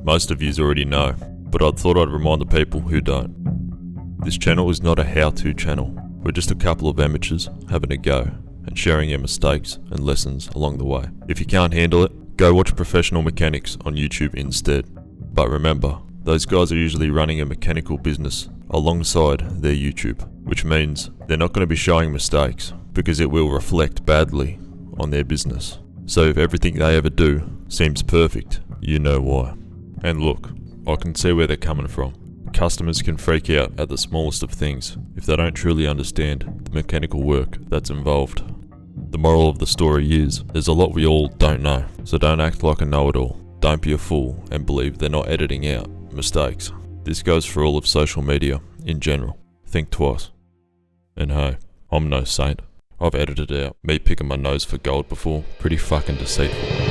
most of yous already know, but I thought I'd remind the people who don't. This channel is not a how-to channel. We're just a couple of amateurs having a go and sharing our mistakes and lessons along the way. If you can't handle it, go watch professional mechanics on YouTube instead. But remember, those guys are usually running a mechanical business alongside their YouTube, which means they're not going to be showing mistakes because it will reflect badly on their business. So if everything they ever do seems perfect, you know why. And look, I can see where they're coming from. Customers can freak out at the smallest of things if they don't truly understand the mechanical work that's involved. The moral of the story is, there's a lot we all don't know, so don't act like a know-it-all. Don't be a fool and believe they're not editing out mistakes. This goes for all of social media in general. Think twice. And hey, I'm no saint. I've edited out me picking my nose for gold before. Pretty fucking deceitful.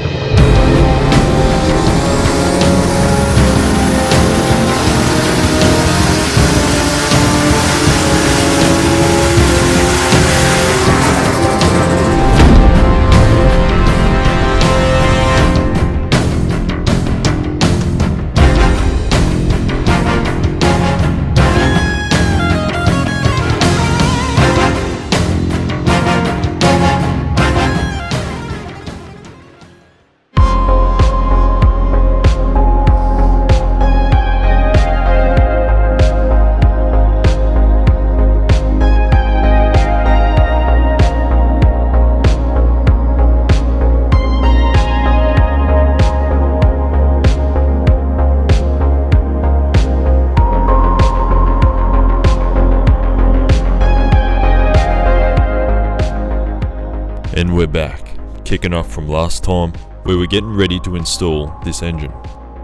And we're back, kicking off from last time, where we're getting ready to install this engine.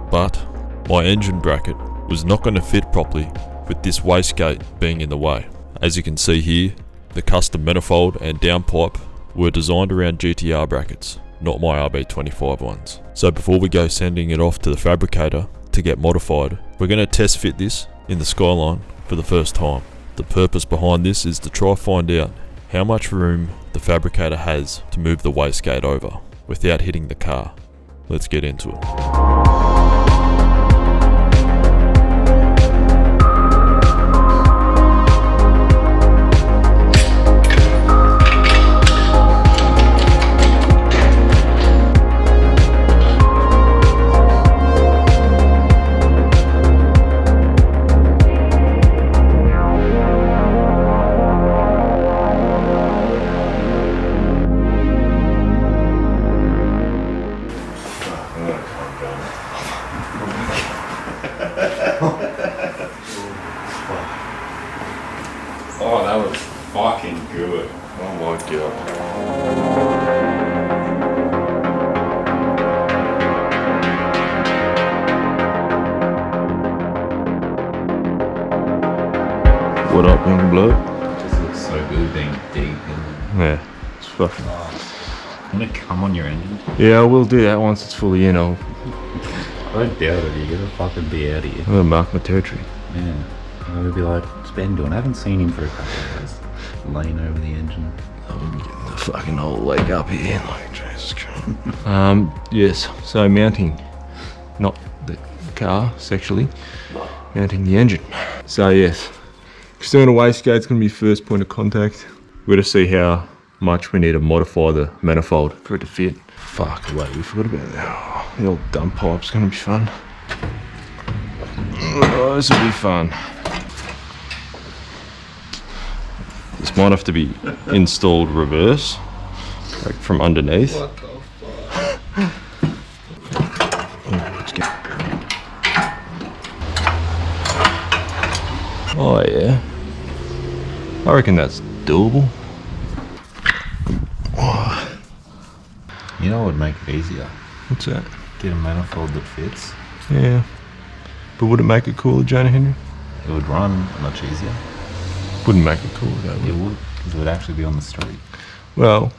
But my engine bracket was not going to fit properly with this wastegate being in the way. As you can see here, the custom manifold and downpipe were designed around GTR brackets, not my RB25 ones. So before we go sending it off to the fabricator to get modified, we're going to test fit this in the Skyline for the first time. The purpose behind this is to try find out how much room the fabricator has to move the wastegate over without hitting the car. Let's get into it. Oh, that was fucking good. Oh my god. What up, young bloke? It just looks so good being deep. Yeah, it's fucking. I'm gonna come on your engine. Yeah, I will do that once it's fully in. I don't doubt it. You're gonna fucking be out of here. I'm gonna mark my territory. Yeah. I'm gonna be like, what's Ben doing? I haven't seen him for a couple of days. Laying over the engine. I'm getting the fucking whole leg up here. Like, Jesus Christ. Yes, so mounting, not the car sexually, mounting the engine. So yes, external wastegate's gonna be first point of contact. We're gonna see how much we need to modify the manifold for it to fit. Fuck, wait, we forgot about that. Oh, the old dump pipe's gonna be fun. Oh, this will be fun. This might have to be installed reverse, like from underneath. What the fuck? Oh yeah, I reckon that's doable. You know what would make it easier? What's that? Get a manifold that fits. Yeah, but would it make it cooler, Jonah Henry? It would run much easier. Wouldn't make it cooler though, would It it? would, because it would actually be on the street. Well,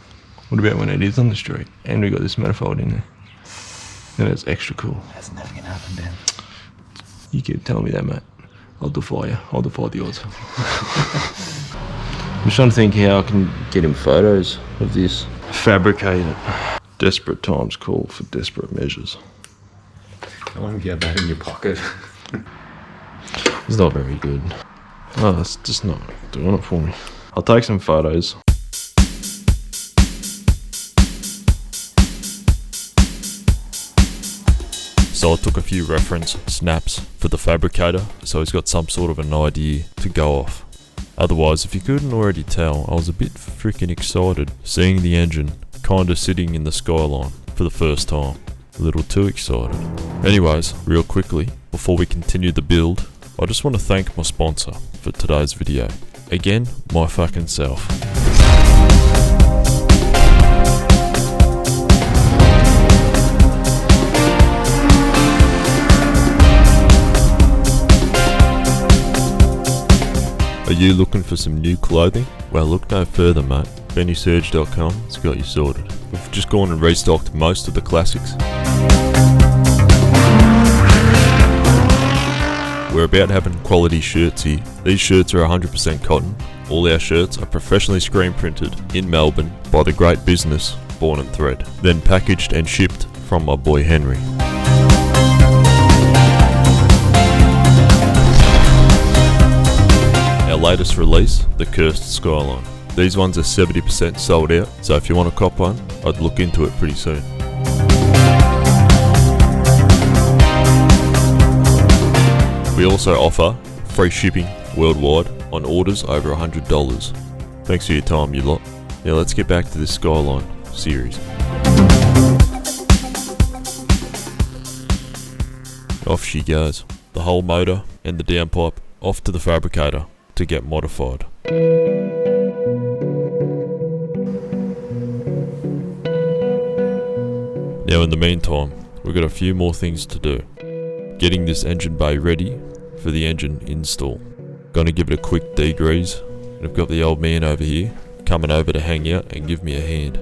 what about when it is on the street and we got this manifold in there? Then it's extra cool. That's never gonna happen, Ben. You keep telling me that, mate. I'll defy you. I'll defy the odds. I'm just trying to think how I can get him photos of this. Fabricate it. Desperate times call for desperate measures. How long do you have that in your pocket? It's not very good. Oh, it's just not doing it for me. I'll take some photos. So I took a few reference snaps for the fabricator, so he's got some sort of an idea to go off. Otherwise, if you couldn't already tell, I was a bit freaking excited seeing the engine kinda sitting in the Skyline for the first time. A little too excited. Anyways, real quickly, before we continue the build, I just want to thank my sponsor for today's video. Again, my fucking self. Are you looking for some new clothing? Well, look no further, mate. BennySurge.com's got you sorted. We've just gone and restocked most of the classics. We're about having quality shirts here. These shirts are 100% cotton. All our shirts are professionally screen printed in Melbourne by the great business Born and Thread, then packaged and shipped from my boy Henry. Our latest release, the Cursed Skyline. These ones are 70% sold out, so if you want to cop one, I'd look into it pretty soon. We also offer free shipping worldwide on orders over $100. Thanks for your time, you lot. Now let's get back to this Skyline series. Off she goes. The whole motor and the downpipe off to the fabricator to get modified. Now in the meantime, we've got a few more things to do. Getting this engine bay ready for the engine install. Gonna give it a quick degrease, and I've got the old man over here coming over to hang out and give me a hand.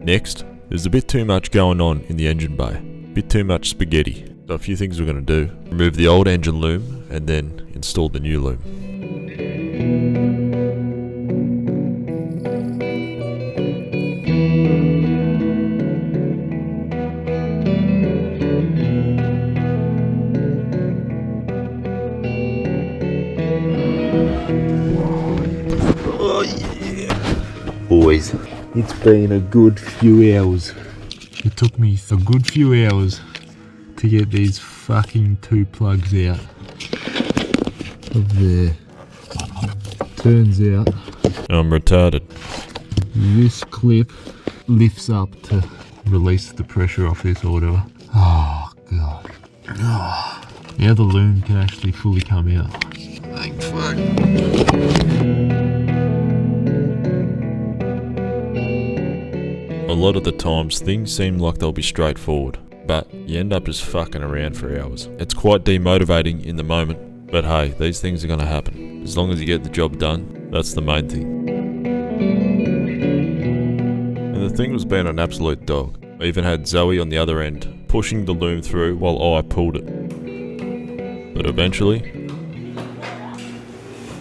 Next, there's a bit too much going on in the engine bay. Bit too much spaghetti. So a few things we're going to do. Remove the old engine loom and then install the new loom. Oh yeah. Boys, it's been a good few hours. It took me a good few hours to get these fucking two plugs out of there. Turns out I'm retarded. this clip lifts up to release the pressure off this or whatever. Oh god. Oh. Now the loom can actually fully come out. Thank fuck. A lot of the times things seem like they'll be straightforward, but you end up just fucking around for hours. It's quite demotivating in the moment, but hey, these things are gonna happen. As long as you get the job done, that's the main thing. And the thing was being an absolute dog. I even had Zoe on the other end, pushing the loom through while I pulled it. But eventually...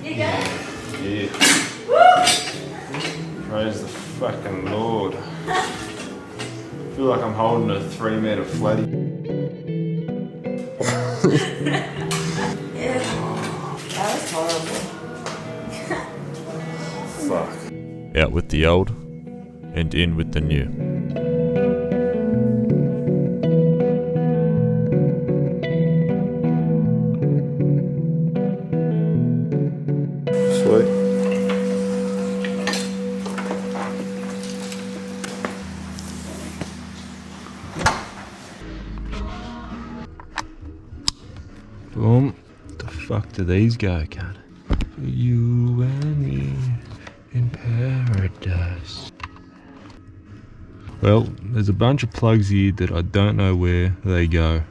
You good? Yeah. Praise the fucking Lord. I feel like I'm holding a 3-meter flatty. Yeah. That was horrible. Fuck. out with the old and in with the new. Sweet. Boom. The fuck do these go, cunt? For you and me in paradise. Well, there's a bunch of plugs here that I don't know where they go.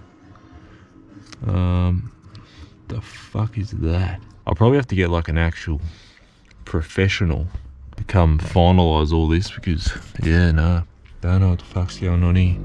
The fuck is that? I'll probably have to get like an actual professional to come finalise all this because, yeah, no, don't know what the fuck's going on here.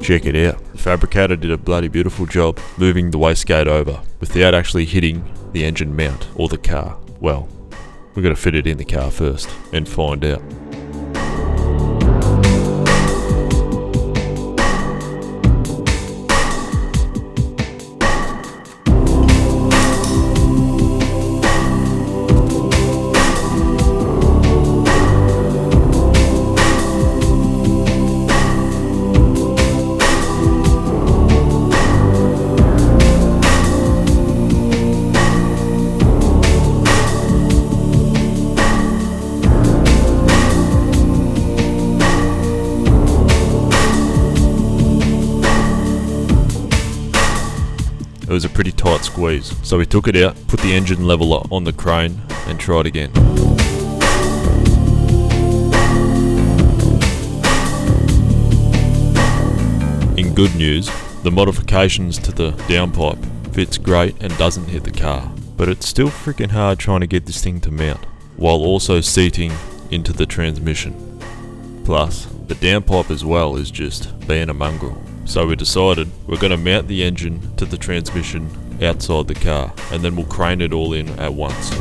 Check it out. The fabricator did a bloody beautiful job moving the wastegate over without actually hitting the engine mount or the car. Well, we're going to fit it in the car first and find out. It was a pretty tight squeeze, so we took it out, put the engine leveler on the crane and tried again. In good news, the modifications to the downpipe fits great and doesn't hit the car, but it's still freaking hard trying to get this thing to mount, while also seating into the transmission. Plus, the downpipe as well is just being a mongrel. So we decided we're going to mount the engine to the transmission outside the car and then we'll crane it all in at once.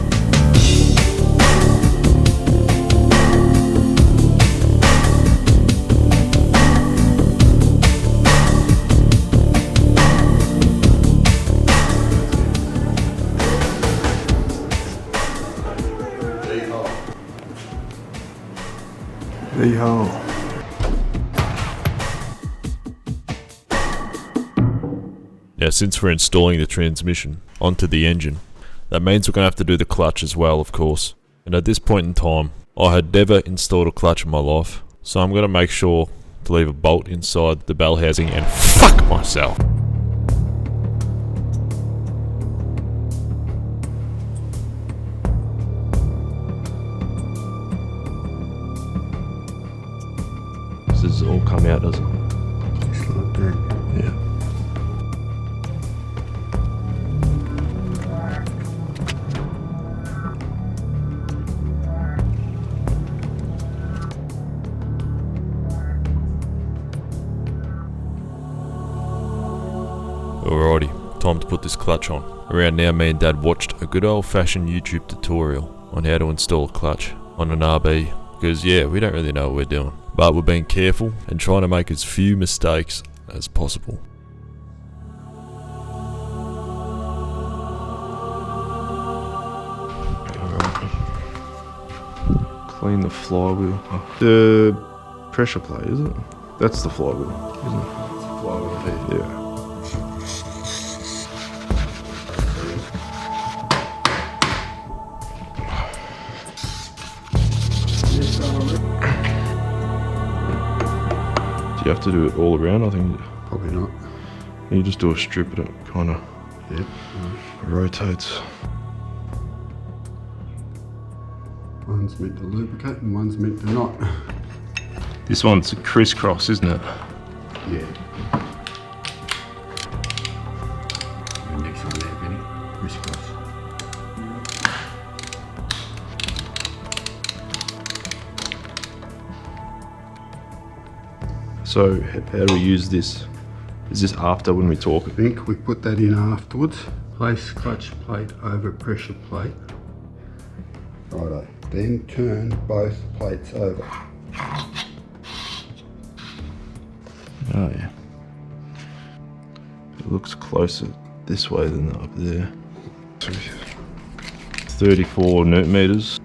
Yeehaw. Now since we're installing the transmission onto the engine, that means we're going to have to do the clutch as well, of course. And at this point in time, I had never installed a clutch in my life, so I'm going to make sure to leave a bolt inside the bell housing and fuck myself. This has all come out, doesn't it? Just like that. Yeah. Alrighty, time to put this clutch on. Around now, me and Dad watched a good old fashioned YouTube tutorial on how to install a clutch on an RB, because yeah, we don't really know what we're doing. But we're being careful and trying to make as few mistakes as possible. Clean the flywheel. The pressure plate, is it? That's the flywheel, isn't it? It's a flywheel here. Yeah. Do you have to do it all around? I think. Probably not. You just do a strip and it kind of Yep. rotates. One's meant to lubricate and one's meant to not. This one's a crisscross, isn't it? Yeah. The next one there, Benny. Crisscross. So how do we use this? Is this after when we talk? I think we put that in afterwards. Place clutch plate over pressure plate. Righto. Then turn both plates over. Oh yeah. It looks closer this way than up there. 34 newton meters.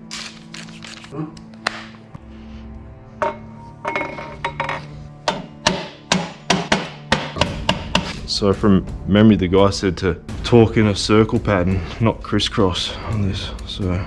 So from memory, the guy said to torque in a circle pattern, not crisscross on this, so.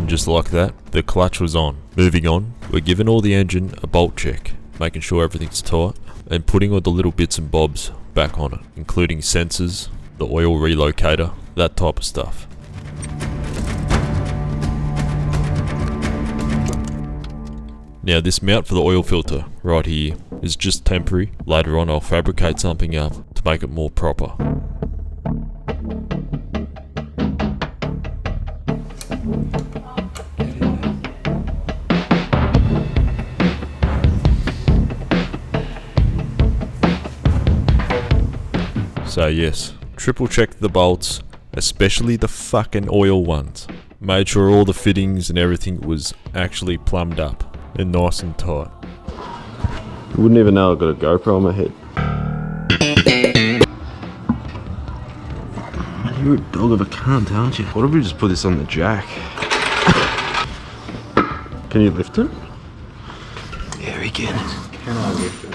Just like that, the clutch was on. Moving on, we're giving all the engine a bolt check, making sure everything's tight, and putting all the little bits and bobs back on it, including sensors, the oil relocator, that type of stuff. Now this mount for the oil filter, right here, is just temporary. Later on I'll fabricate something up to make it more proper. So yes, triple checked the bolts, especially the fucking oil ones. Made sure all the fittings and everything was actually plumbed up and nice and tight. You wouldn't even know I've got a GoPro on my head. You're a dog of a cunt, aren't you? What if we just put this on the jack? Can you lift it? Yeah, we can. Can I lift it?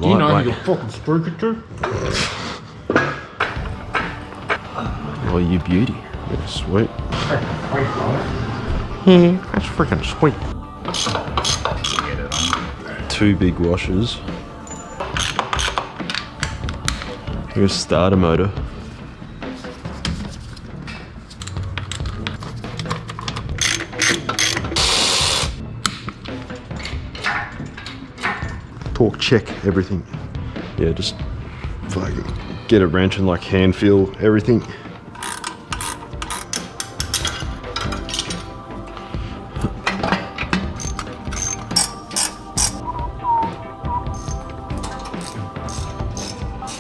Do you know you fucking spook it too? Oh, you beauty. Yeah, sweet. That's freaking sweet. Two big washers. Here's a starter motor. Torque check everything. Yeah, just fucking get a wrench and like hand feel everything.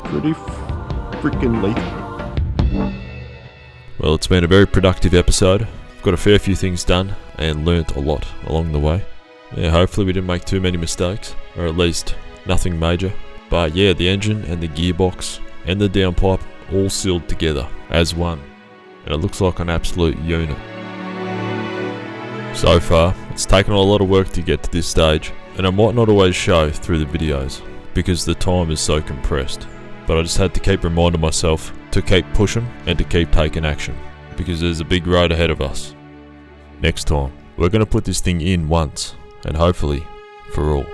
Pretty freaking lethal. Well, it's been a very productive episode. I've got a fair few things done and learnt a lot along the way. Yeah, hopefully we didn't make too many mistakes, or at least nothing major. But yeah, the engine and the gearbox and the downpipe all sealed together as one, and it looks like an absolute unit. So far, it's taken a lot of work to get to this stage, and I might not always show through the videos because the time is so compressed. But I just had to keep reminding myself to keep pushing and to keep taking action, because there's a big road ahead of us. Next time, we're going to put this thing in once, and hopefully for all.